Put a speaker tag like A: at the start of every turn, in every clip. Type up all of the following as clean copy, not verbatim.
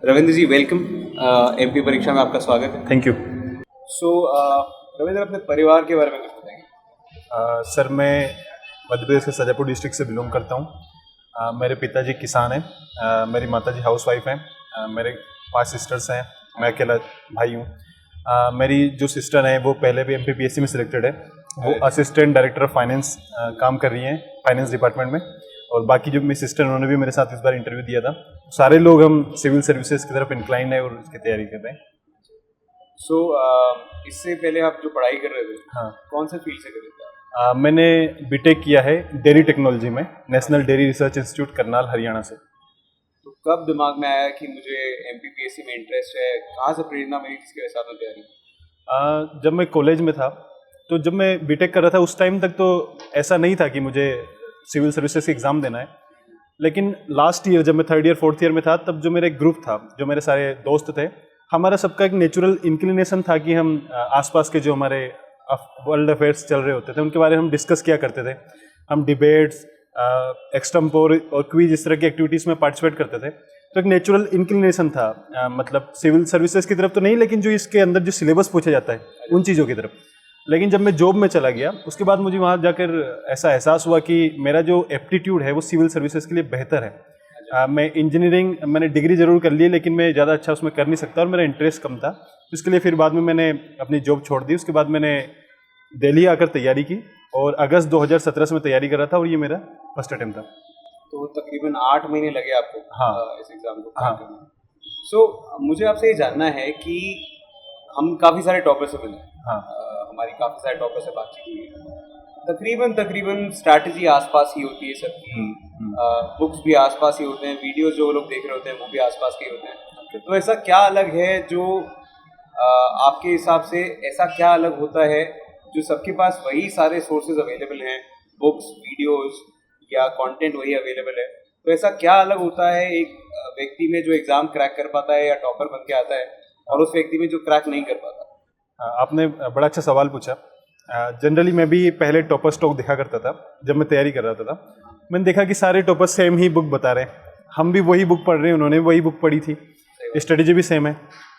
A: रविंद्र जी welcome. MP परीक्षा में आपका स्वागत है।
B: Thank you.
A: रविंद्र अपने परिवार के बारे में कुछ बताएंगे?
B: सर मैं मध्य प्रदेश के शाजापुर डिस्ट्रिक्ट से बिलोंग करता हूँ। मेरे पिताजी किसान हैं, मेरी माताजी हाउसवाइफ हैं, मेरे 5 सिस्टर्स हैं, मैं अकेला भाई हूँ। मेरी जो सिस्टर है वो पहले भी एमपीपीएससी में सिलेक्टेड है, वो असिस्टेंट डायरेक्टर ऑफ फाइनेंस काम कर रही हैं फाइनेंस डिपार्टमेंट में। और बाकी जो मेरी सिस्टर उन्होंने भी मेरे साथ इस बार इंटरव्यू दिया था। सारे लोग हम सिविल सर्विसेज की तरफ इंक्लाइंड है और उसकी तैयारी कर रहे हैं।
A: इससे पहले आप जो पढ़ाई कर रहे थे,
B: हाँ,
A: कौन से फील्ड से कर रहे थे?
B: मैंने बीटेक किया है डेयरी टेक्नोलॉजी में, national dairy research institute Karnal Haryana से।
A: तो कब दिमाग में आया कि मुझे एमपीपीएससी में इंटरेस्ट है? कहाँ से प्रेरणा मिली इसके साथ में तैयारी?
B: जब मैं कॉलेज में था, तो जब मैं बीटेक कर रहा था उस टाइम तक तो ऐसा नहीं था कि मुझे सिविल सर्विसेज का एग्ज़ाम देना है। लेकिन लास्ट ईयर जब मैं 3rd ईयर 4th ईयर में था, तब जो मेरा एक ग्रुप था, जो मेरे सारे दोस्त थे, हमारा सबका एक नेचुरल इंक्लिनेशन था कि हम आसपास के जो हमारे वर्ल्ड अफेयर्स चल रहे होते थे उनके बारे में हम डिस्कस किया करते थे। हम डिबेट्स, एक्सटम्पोर और क्विज इस तरह की एक्टिविटीज़ में पार्टिसिपेट करते थे। तो एक नेचुरल इंक्लिनेशन था, मतलब सिविल सर्विसेज की तरफ तो नहीं, लेकिन जो इसके अंदर जो सिलेबस पूछा जाता है उन चीज़ों की तरफ। लेकिन जब मैं जॉब में चला गया उसके बाद मुझे वहाँ जाकर ऐसा एहसास हुआ कि मेरा जो एप्टीट्यूड है वो सिविल सर्विसेज के लिए बेहतर है। मैं इंजीनियरिंग मैंने डिग्री ज़रूर कर ली, लेकिन मैं ज़्यादा अच्छा उसमें कर नहीं सकता और मेरा इंटरेस्ट कम था। इसके लिए फिर बाद में मैंने अपनी जॉब छोड़ दी। उसके बाद मैंने दिल्ली आकर तैयारी की और अगस्त 2017 से मैं तैयारी कर रहा था और ये मेरा फर्स्ट अटेम्प्ट था।
A: तो तकरीबन 8 महीने लगे आपको?
B: हाँ,
A: इस एग्ज़ाम को?
B: हाँ।
A: मुझे आपसे ये जानना है कि हम काफ़ी सारे टॉपर से मिले,
B: हाँ,
A: हमारी काफ़ी सारे टॉपर से बातचीत हुई है। तकरीबन स्ट्रैटेजी आसपास ही होती है सबकी, बुक्स भी आसपास ही होते हैं, वीडियोस जो लोग देख रहे होते हैं वो भी आसपास के ही होते हैं। तो ऐसा क्या अलग है जो आपके हिसाब से ऐसा क्या अलग होता है जो सबके पास वही सारे सोर्सेज अवेलेबल हैं, बुक्स, वीडियोस या कंटेंट वही अवेलेबल है, तो ऐसा क्या अलग होता है एक व्यक्ति में जो एग्ज़ाम क्रैक कर पाता है या टॉपर बन के आता है और उस व्यक्ति में जो क्रैक नहीं कर पाता?
B: आपने बड़ा अच्छा सवाल पूछा। जनरली मैं भी पहले टॉपर स्टॉक देखा करता था जब मैं तैयारी कर रहा था। मैंने देखा कि सारे टॉपर सेम ही बुक बता रहे हैं, हम भी वही बुक पढ़ रहे हैं, उन्होंने वही बुक पढ़ी थी, स्ट्रेटेजी भी सेम है।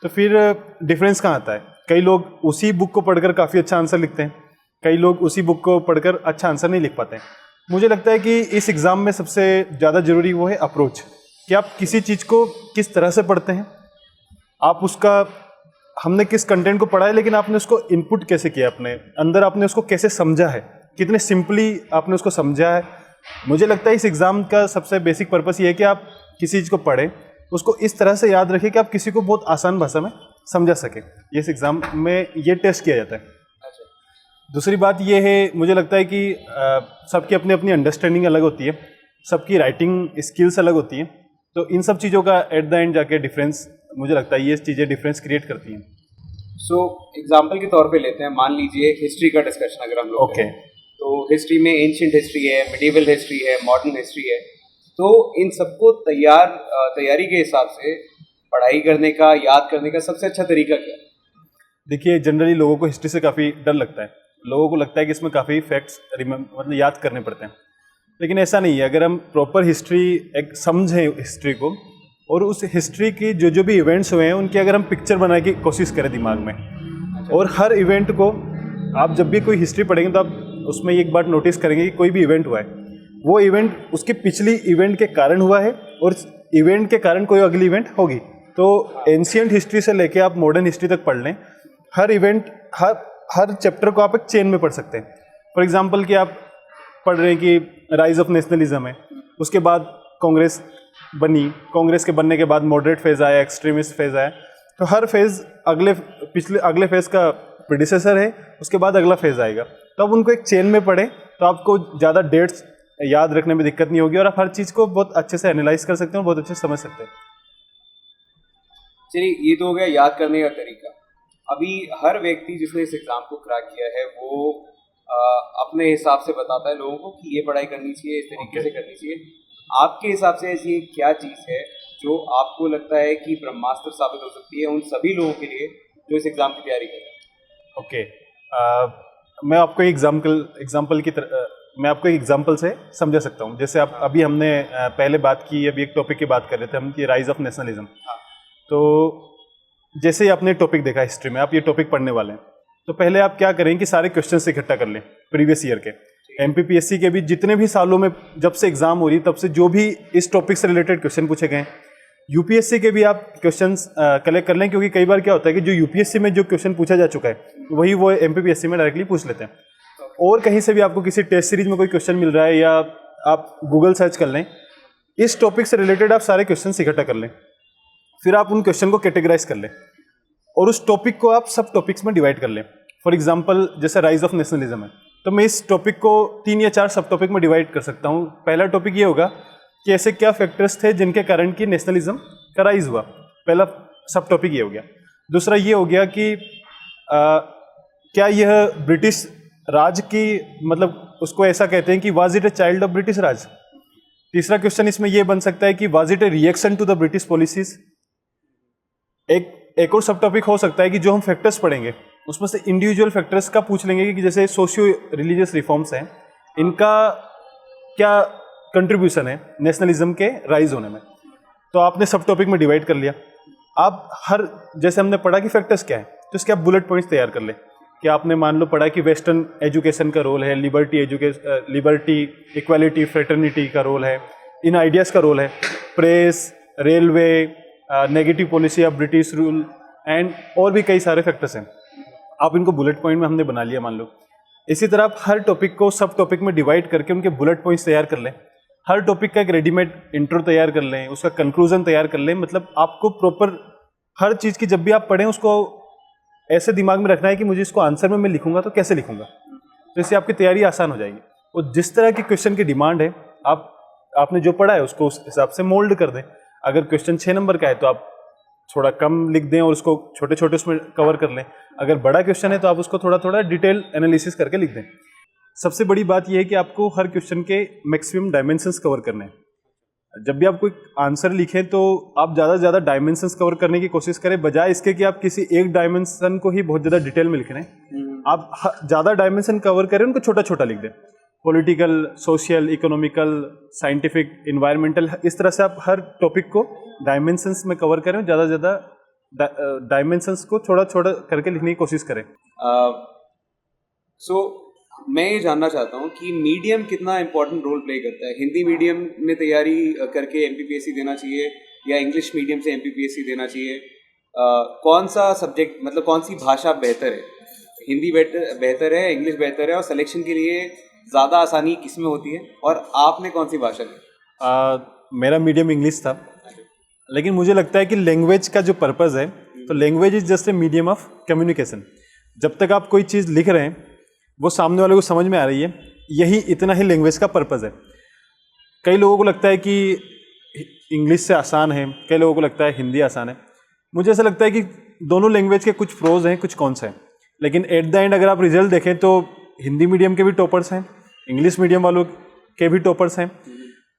B: तो फिर डिफरेंस कहाँ आता है? कई लोग उसी बुक को पढ़कर काफ़ी अच्छा आंसर लिखते हैं, कई लोग उसी बुक को पढ़कर अच्छा आंसर नहीं लिख पाते हैं। मुझे लगता है कि इस एग्ज़ाम में सबसे ज़्यादा ज़रूरी वो है अप्रोच, कि आप किसी चीज़ को किस तरह से पढ़ते हैं, आप उसका हमने किस कंटेंट को पढ़ा है, लेकिन आपने उसको इनपुट कैसे किया, अपने अंदर आपने उसको कैसे समझा है, कितने सिंपली आपने उसको समझा है। मुझे लगता है इस एग्ज़ाम का सबसे बेसिक पर्पस ये है कि आप किसी चीज़ को पढ़ें, उसको इस तरह से याद रखें कि आप किसी को बहुत आसान भाषा में समझा सकें। ये इस एग्ज़ाम में ये टेस्ट किया जाता है। दूसरी बात ये है, मुझे लगता है कि सबकी अपनी अपनी अंडरस्टैंडिंग अलग होती है, सबकी राइटिंग स्किल्स अलग होती हैं। तो इन सब चीज़ों का एट द एंड जाके डिफरेंस, मुझे लगता है ये चीज़ें डिफरेंस क्रिएट करती हैं।
A: एग्जाम्पल के तौर पे लेते हैं, मान लीजिए हिस्ट्री का डिस्कशन अगर हम लोग करें, तो हिस्ट्री में एंशिएंट हिस्ट्री है, मिडिवल हिस्ट्री है, मॉडर्न हिस्ट्री है। तो इन सबको तैयारी के हिसाब से पढ़ाई करने का, याद करने का सबसे अच्छा तरीका क्या है?
B: देखिए, जनरली लोगों को हिस्ट्री से काफ़ी डर लगता है, लोगों को लगता है कि इसमें काफ़ी फैक्ट्स मतलब याद करने पड़ते हैं, लेकिन ऐसा नहीं है। अगर हम प्रॉपर हिस्ट्री एक समझें हिस्ट्री को, और उस हिस्ट्री की जो भी इवेंट्स हुए हैं उनकी अगर हम पिक्चर बनाने की कोशिश करें दिमाग में, और हर इवेंट को आप जब भी कोई हिस्ट्री पढ़ेंगे तो आप उसमें एक बात नोटिस करेंगे कि कोई भी इवेंट हुआ है, वो इवेंट उसकी पिछली इवेंट के कारण हुआ है और इवेंट के कारण कोई अगली इवेंट होगी। तो एंशिएंट हिस्ट्री से लेके आप मॉडर्न हिस्ट्री तक पढ़ लें, हर इवेंट, हर चैप्टर को आप एक चेन में पढ़ सकते हैं। फॉर एग्जांपल कि आप पढ़ रहे हैं कि राइज ऑफ नेशनलिज्म है, उसके बाद कांग्रेस बनी, कांग्रेस के बनने के बाद मॉडरेट फेज़ आया, एक्सट्रीमिस्ट फेज़ आया। तो हर फेज़ अगले फेज़ का प्रीडिसेसर है, उसके बाद अगला फेज़ आएगा। तो आप उनको एक चेन में पढ़ें तो आपको ज़्यादा डेट्स याद रखने में दिक्कत नहीं होगी और आप हर चीज़ को बहुत अच्छे से एनालाइज कर सकते हैं और बहुत अच्छे से समझ सकते हैं।
A: चलिए, ये तो हो गया याद करने का तरीका। अभी हर व्यक्ति जिसने इस एग्ज़ाम को क्रैक किया है वो अपने हिसाब से बताता है लोगों को कि ये पढ़ाई करनी चाहिए, इस तरीके से करनी चाहिए। आपके हिसाब से ऐसी क्या चीज़ है जो आपको लगता है कि ब्रह्मास्त्र साबित हो सकती है उन सभी लोगों के लिए जो इस एग्ज़ाम की तैयारी कर रहे हैं?
B: मैं आपको एक एग्जाम्पल से समझा सकता हूँ। जैसे आप अभी हमने पहले बात की, अभी एक टॉपिक की बात कर रहे थे हम कि राइज ऑफ नेशनलिज्म। तो जैसे ही आपने टॉपिक देखा हिस्ट्री में, आप ये टॉपिक पढ़ने वाले हैं, तो पहले आप क्या करें कि सारे क्वेश्चन इकट्ठा कर लें प्रीवियस ईयर के, MPPSC के भी जितने भी सालों में जब से एग्जाम हो रही तब से जो भी इस टॉपिक से रिलेटेड क्वेश्चन पूछे गए, UPSC के भी आप क्वेश्चंस कलेक्ट कर लें, क्योंकि कई बार क्या होता है कि जो UPSC में जो क्वेश्चन पूछा जा चुका है वही वो MPPSC में डायरेक्टली पूछ लेते हैं। और कहीं से भी आपको किसी टेस्ट सीरीज में कोई क्वेश्चन मिल रहा है या आप गूगल सर्च कर लें, इस टॉपिक से रिलेटेड आप सारे क्वेश्चन इकट्ठा कर लें, फिर आप उन क्वेश्चन को कैटेगराइज कर लें और उस टॉपिक को आप सब टॉपिक्स में डिवाइड कर लें। फॉर एग्जाम्पल जैसे राइज ऑफ नेशनलिज्म है, तो मैं इस टॉपिक को 3 या 4 सब टॉपिक में डिवाइड कर सकता हूँ। पहला टॉपिक ये होगा कि ऐसे क्या फैक्टर्स थे जिनके कारण कि नेशनलिज्म का राइज हुआ, पहला सब टॉपिक ये हो गया। दूसरा ये हो गया कि क्या यह ब्रिटिश राज की, मतलब उसको ऐसा कहते हैं कि was it a child of British Raj. तीसरा क्वेश्चन इसमें यह बन सकता है कि was it a reaction to the British policies. एक और सब टॉपिक हो सकता है कि जो हम फैक्टर्स पढ़ेंगे उसमें से इंडिविजुअल फैक्टर्स का पूछ लेंगे कि जैसे सोशियो रिलीजियस रिफॉर्म्स हैं, इनका क्या कंट्रीब्यूशन है नेशनलिज्म के राइज होने में। तो आपने सब टॉपिक में डिवाइड कर लिया। आप हर, जैसे हमने पढ़ा कि फैक्टर्स क्या है, तो इसके आप बुलेट पॉइंट्स तैयार कर ले कि आपने मान लो पढ़ा कि वेस्टर्न एजुकेशन का रोल है, लिबर्टी, इक्वालिटी, फ्रेटर्निटी का रोल है, इन आइडियाज़ का रोल है, press, railway, negative policy of British rule and और भी कई सारे फैक्टर्स हैं। आप इनको बुलेट पॉइंट में हमने बना लिया मान लो। इसी तरह आप हर टॉपिक को सब टॉपिक में डिवाइड करके उनके बुलेट पॉइंट्स तैयार कर लें। हर टॉपिक का एक रेडीमेड इंट्रो तैयार कर लें, उसका कंक्लूजन तैयार कर लें। मतलब आपको प्रॉपर हर चीज़ की जब भी आप पढ़ें उसको ऐसे दिमाग में रखना है कि मुझे इसको आंसर में मैं लिखूंगा तो कैसे लिखूंगा, तो इससे आपकी तैयारी आसान हो जाएगी। और जिस तरह की क्वेश्चन की डिमांड है आपने जो पढ़ा है उसको उस हिसाब से मोल्ड कर दें। अगर क्वेश्चन 6 नंबर का है तो आप थोड़ा कम लिख दें और उसको छोटे छोटे उसमें कवर कर लें। अगर बड़ा क्वेश्चन है तो आप उसको थोड़ा थोड़ा डिटेल एनालिसिस करके लिख दें। सबसे बड़ी बात यह है कि आपको हर क्वेश्चन के मैक्सिमम डायमेंशंस कवर करने हैं। जब भी आप कोई आंसर लिखें तो आप ज़्यादा से ज़्यादा डायमेंशंस कवर करने की कोशिश करें, बजाय इसके कि आप किसी एक डायमेंशन को ही बहुत ज़्यादा डिटेल में लिख रहे हैं। आप ज़्यादा डायमेंशन कवर करें, उनको छोटा छोटा लिख दें। Political, social, economical, scientific, environmental, इस तरह से आप हर टॉपिक को डायमेंशंस में कवर करें, ज़्यादा से ज़्यादा डायमेंशंस को थोड़ा छोटा करके लिखने की कोशिश करें।
A: मैं ये जानना चाहता हूँ कि मीडियम कितना इम्पोर्टेंट रोल प्ले करता है। हिंदी मीडियम में तैयारी करके MPPSC देना चाहिए या इंग्लिश मीडियम से MPPSC देना चाहिए? कौन सा सब्जेक्ट, मतलब कौन सी भाषा बेहतर है? हिंदी बेहतर है, इंग्लिश बेहतर है? और सिलेक्शन के लिए ज़्यादा आसानी किस में होती है? और आपने कौन सी भाषा ली?
B: मेरा मीडियम इंग्लिश था, लेकिन मुझे लगता है कि लैंग्वेज का जो पर्पज़ है, तो language is just a medium of communication. जब तक आप कोई चीज़ लिख रहे हैं वो सामने वाले को समझ में आ रही है, यही इतना ही लैंग्वेज का पर्पज़ है। कई लोगों को लगता है कि इंग्लिश से आसान है, कई लोगों को लगता है हिंदी आसान है। मुझे ऐसा लगता है कि दोनों लैंग्वेज के कुछ प्रोज हैं, कुछ कॉन्स हैं, लेकिन एट द एंड अगर आप रिजल्ट देखें तो हिंदी मीडियम के भी टॉपर्स हैं, इंग्लिश मीडियम वालों के भी टॉपर्स हैं।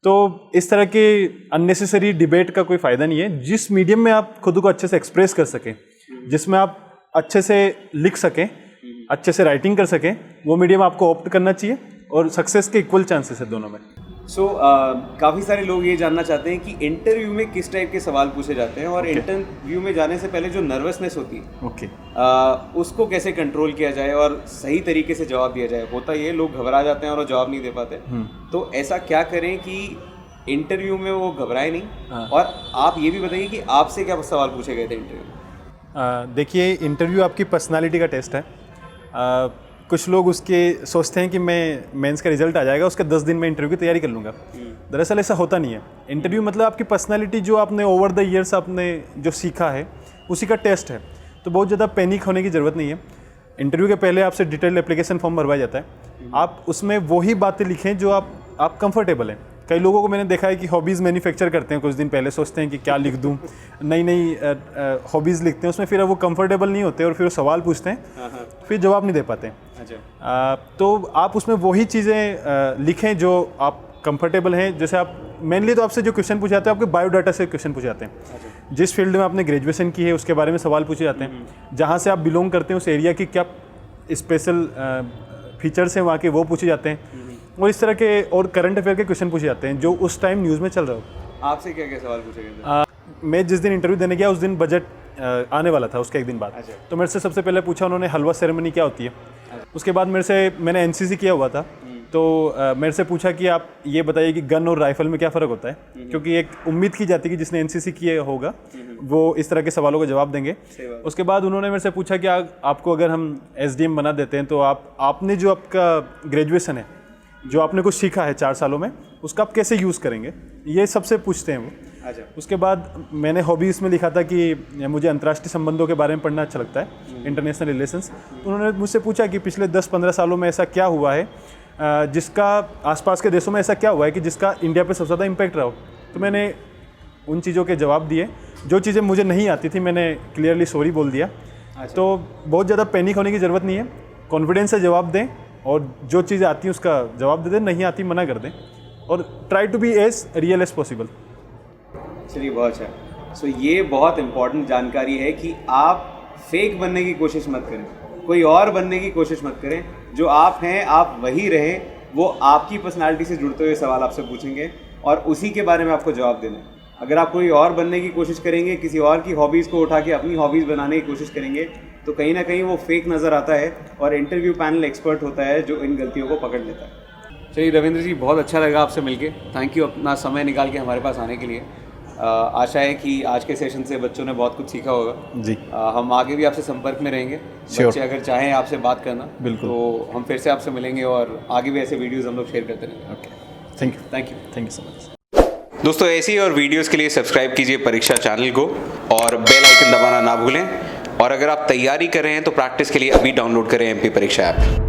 B: तो इस तरह के अननेसेसरी डिबेट का कोई फ़ायदा नहीं है। जिस मीडियम में आप खुद को अच्छे से एक्सप्रेस कर सकें, जिसमें आप अच्छे से लिख सकें, अच्छे से राइटिंग कर सकें, वो मीडियम आपको ऑप्ट करना चाहिए और सक्सेस के इक्वल चांसेस है दोनों में।
A: काफ़ी सारे लोग ये जानना चाहते हैं कि इंटरव्यू में किस टाइप के सवाल पूछे जाते हैं और इंटरव्यू में जाने से पहले जो नर्वसनेस होती है उसको कैसे कंट्रोल किया जाए और सही तरीके से जवाब दिया जाए। होता ये लोग घबरा जाते हैं और जवाब नहीं दे पाते, तो ऐसा क्या करें कि इंटरव्यू में वो घबराए नहीं? और आप ये भी बताइए कि आपसे क्या सवाल पूछे गए थे इंटरव्यू में?
B: देखिए, इंटरव्यू आपकी पर्सनालिटी का टेस्ट है। कुछ लोग उसके सोचते हैं कि मैं मेंस का रिजल्ट आ जाएगा उसके 10 दिन में इंटरव्यू की तैयारी कर लूँगा। दरअसल ऐसा होता नहीं है। इंटरव्यू मतलब आपकी पर्सनालिटी, जो आपने ओवर द ईयर्स आपने जो सीखा है उसी का टेस्ट है। तो बहुत ज़्यादा पैनिक होने की ज़रूरत नहीं है। इंटरव्यू के पहले आपसे डिटेल्ड एप्लीकेशन फॉर्म भरवाया जाता है। आप उसमें वही बातें लिखें जो आप कंफर्टेबल हैं। कई लोगों को मैंने देखा है कि हॉबीज़ मैन्युफैक्चर करते हैं, कुछ दिन पहले सोचते हैं कि क्या लिख दूं, नई हॉबीज़ लिखते हैं, उसमें फिर वो कंफर्टेबल नहीं होते और फिर वो सवाल पूछते हैं, फिर जवाब नहीं दे पाते। तो आप उसमें वही चीज़ें लिखें जो आप कंफर्टेबल हैं। जैसे आप मेनली तो आपसे जो क्वेश्चन पूछे जाते हैं, आपके बायोडाटा से क्वेश्चन पूछे जाते हैं। जिस फील्ड में आपने ग्रेजुएशन की है उसके बारे में सवाल पूछे जाते हैं। जहाँ से आप बिलोंग करते हैं उस एरिया की क्या स्पेशल फीचर्स हैं वहाँ के, वो पूछे जाते हैं। और इस तरह के और करंट अफेयर के क्वेश्चन पूछे जाते हैं जो उस टाइम न्यूज़ में चल रहा हो।
A: आपसे क्या क्या सवाल पूछे गए थे?
B: मैं जिस दिन इंटरव्यू देने गया उस दिन बजट आने वाला था, उसके एक दिन बाद।
A: अच्छा।
B: तो मेरे से सबसे पहले पूछा उन्होंने हलवा सेरेमनी क्या होती है। उसके बाद मैंने एनसीसी किया हुआ था, तो मेरे से पूछा कि आप ये बताइए कि गन और राइफल में क्या फ़र्क होता है, क्योंकि एक उम्मीद की जाती है कि जिसने एनसीसी किया होगा वो इस तरह के सवालों का जवाब देंगे। उसके बाद उन्होंने मेरे से पूछा कि आपको अगर हम एसडीएम बना देते हैं तो आपने जो आपका ग्रेजुएशन है, जो आपने कुछ सीखा है 4 सालों में, उसका आप कैसे यूज़ करेंगे, ये सबसे पूछते हैं वो।
A: अच्छा।
B: उसके बाद मैंने हॉबीज़ में लिखा था कि मुझे अंतर्राष्ट्रीय संबंधों के बारे में पढ़ना अच्छा लगता है, इंटरनेशनल रिलेशंस। तो उन्होंने मुझसे पूछा कि पिछले 10-15 सालों में ऐसा क्या हुआ है जिसका आसपास के देशों में ऐसा क्या हुआ है कि जिसका इंडिया पे सबसे ज़्यादा इम्पैक्ट रहा हो। तो मैंने उन चीज़ों के जवाब दिए, जो चीज़ें मुझे नहीं आती थी मैंने क्लियरली सॉरी बोल दिया।
A: अच्छा।
B: तो बहुत ज़्यादा पैनिक होने की ज़रूरत नहीं है, कॉन्फिडेंस से जवाब दें और जो चीज़ें आती हैं उसका जवाब दे दें, नहीं आती मना कर दें और try to be as real as possible.
A: चलिए, बहुत अच्छा। सो ये बहुत इंपॉर्टेंट जानकारी है कि आप फेक बनने की कोशिश मत करें, कोई और बनने की कोशिश मत करें। जो आप हैं आप वही रहें। वो आपकी पर्सनालिटी से जुड़ते हुए सवाल आपसे पूछेंगे और उसी के बारे में आपको जवाब देना है। अगर आप कोई और बनने की कोशिश करेंगे, किसी और की हॉबीज़ को उठा के अपनी हॉबीज़ बनाने की कोशिश करेंगे, तो कहीं ना कहीं वो फेक नज़र आता है और इंटरव्यू पैनल एक्सपर्ट होता है जो इन गलतियों को पकड़ लेता है। चलिए रविंद्र जी, बहुत अच्छा लगा आपसे मिलके। थैंक यू अपना समय निकाल के हमारे पास आने के लिए। आशा है कि आज के सेशन से बच्चों ने बहुत कुछ सीखा होगा
B: जी।
A: हम आगे भी आपसे संपर्क में रहेंगे। बच्चे अगर चाहें आपसे बात करना,
B: बिल्कुल,
A: तो हम फिर से आपसे मिलेंगे और आगे भी ऐसे वीडियोस हम लोग शेयर करते रहेंगे।
B: Okay, thank you so much.
A: दोस्तों, ऐसी और वीडियोस के लिए सब्सक्राइब कीजिए परीक्षा चैनल को और बेल आइकन दबाना ना भूलें। और अगर आप तैयारी कर रहे हैं तो प्रैक्टिस के लिए अभी डाउनलोड करें MP परीक्षा ऐप।